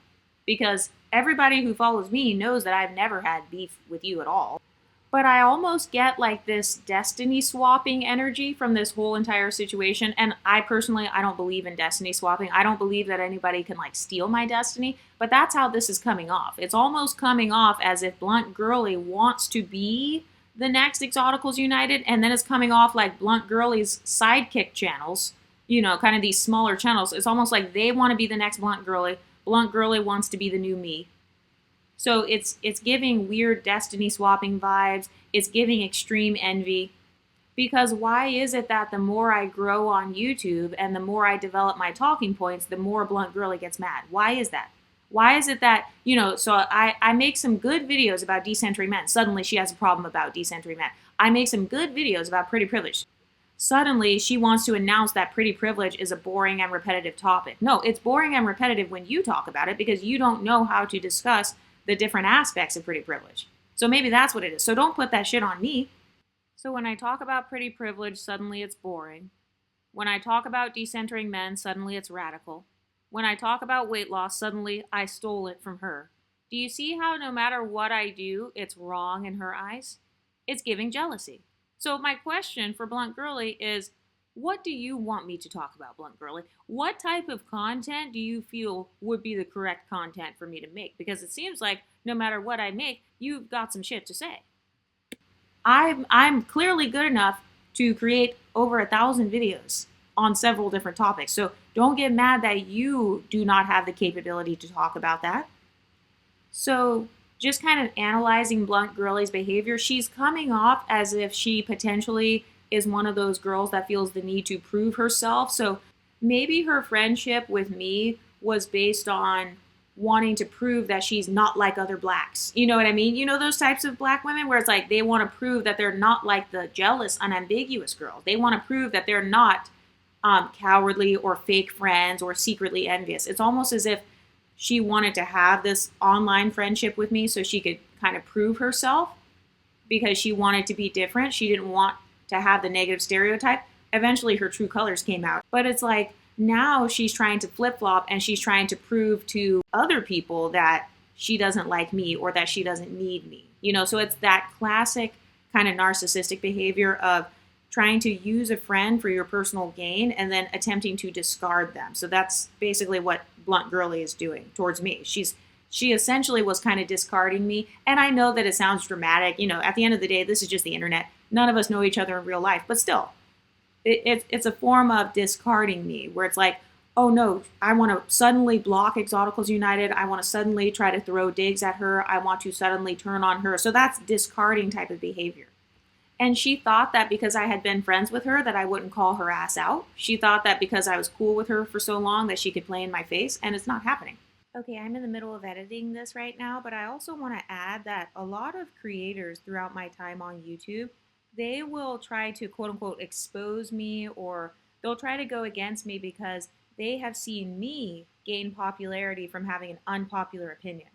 Because everybody who follows me knows that I've never had beef with you at all. But I almost get like this destiny swapping energy from this whole entire situation. And I personally don't believe in destiny swapping. I don't believe that anybody can like steal my destiny. But that's how this is coming off. It's almost coming off as if Blunt Girly wants to be the next Exoticals United. And then it's coming off like Blunt Girly's sidekick channels, kind of these smaller channels. It's almost like they want to be the next Blunt Girly. Blunt Girly wants to be the new me. So it's giving weird destiny swapping vibes. It's giving extreme envy. Because why is it that the more I grow on YouTube and the more I develop my talking points, the more Blunt Girly gets mad? Why is that? Why is it that, so I make some good videos about decentering men. Suddenly she has a problem about decentering men. I make some good videos about pretty privilege. Suddenly she wants to announce that pretty privilege is a boring and repetitive topic. No, it's boring and repetitive when you talk about it because you don't know how to discuss the different aspects of pretty privilege. So maybe that's what it is. So don't put that shit on me. So when I talk about pretty privilege, suddenly it's boring. When I talk about decentering men, suddenly it's radical. When I talk about weight loss, suddenly I stole it from her. Do you see how no matter what I do, it's wrong in her eyes? It's giving jealousy. So my question for Blunt Girly is, what do you want me to talk about, Blunt Girly? What type of content do you feel would be the correct content for me to make? Because it seems like no matter what I make, you've got some shit to say. I'm clearly good enough to create over 1,000 videos on several different topics. So don't get mad that you do not have the capability to talk about that. So just kind of analyzing Blunt Girly's behavior, she's coming off as if she potentially is one of those girls that feels the need to prove herself. So maybe her friendship with me was based on wanting to prove that she's not like other blacks. You know what I mean? You know those types of black women where it's like they want to prove that they're not like the jealous, unambiguous girls. They want to prove that they're not cowardly or fake friends or secretly envious. It's almost as if she wanted to have this online friendship with me so she could kind of prove herself because she wanted to be different. She didn't want to have the negative stereotype. Eventually, her true colors came out. But it's like now she's trying to flip flop and she's trying to prove to other people that she doesn't like me or that she doesn't need me. You know, so it's that classic kind of narcissistic behavior of trying to use a friend for your personal gain and then attempting to discard them. So that's basically what Blunt Girly is doing towards me. She essentially was kind of discarding me. And I know that it sounds dramatic. You know, at the end of the day, this is just the internet. None of us know each other in real life, but still, it's a form of discarding me where it's like, oh no, I want to suddenly block Exoticals United. I want to suddenly try to throw digs at her. I want to suddenly turn on her. So that's discarding type of behavior. And she thought that because I had been friends with her that I wouldn't call her ass out. She thought that because I was cool with her for so long that she could play in my face, and it's not happening. Okay, I'm in the middle of editing this right now, but I also want to add that a lot of creators throughout my time on YouTube, they will try to quote unquote expose me, or they'll try to go against me because they have seen me gain popularity from having an unpopular opinion.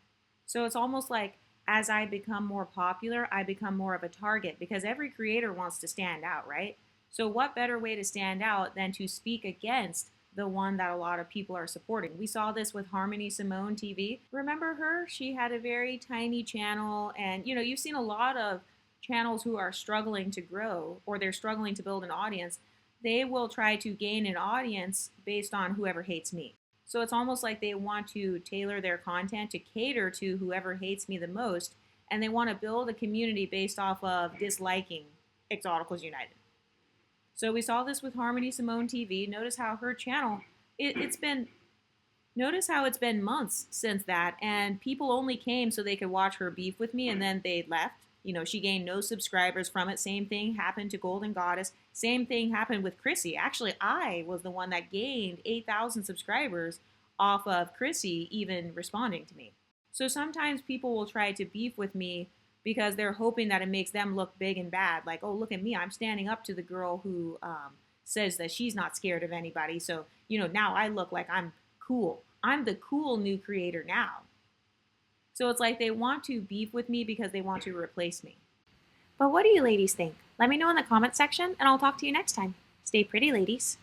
So it's almost like as I become more popular, I become more of a target because every creator wants to stand out, right? So what better way to stand out than to speak against the one that a lot of people are supporting? We saw this with Harmony Simone TV. Remember her? She had a very tiny channel, and you know, you've seen a lot of channels who are struggling to grow or they're struggling to build an audience. They will try to gain an audience based on whoever hates me. So it's almost like they want to tailor their content to cater to whoever hates me the most, and they want to build a community based off of disliking Exoticals United. So we saw this with Harmony Simone TV. Notice how her channel, it's been, notice how it's been months since that, and people only came so they could watch her beef with me, and then they left. You know, she gained no subscribers from it. Same thing happened to Golden Goddess. Same thing happened with Chrissy. Actually, I was the one that gained 8,000 subscribers off of Chrissy even responding to me. So sometimes people will try to beef with me because they're hoping that it makes them look big and bad. Like, oh, look at me. I'm standing up to the girl who says that she's not scared of anybody. So, you know, now I look like I'm cool. I'm the cool new creator now. So it's like they want to beef with me because they want to replace me. But what do you ladies think? Let me know in the comment section and I'll talk to you next time. Stay pretty, ladies.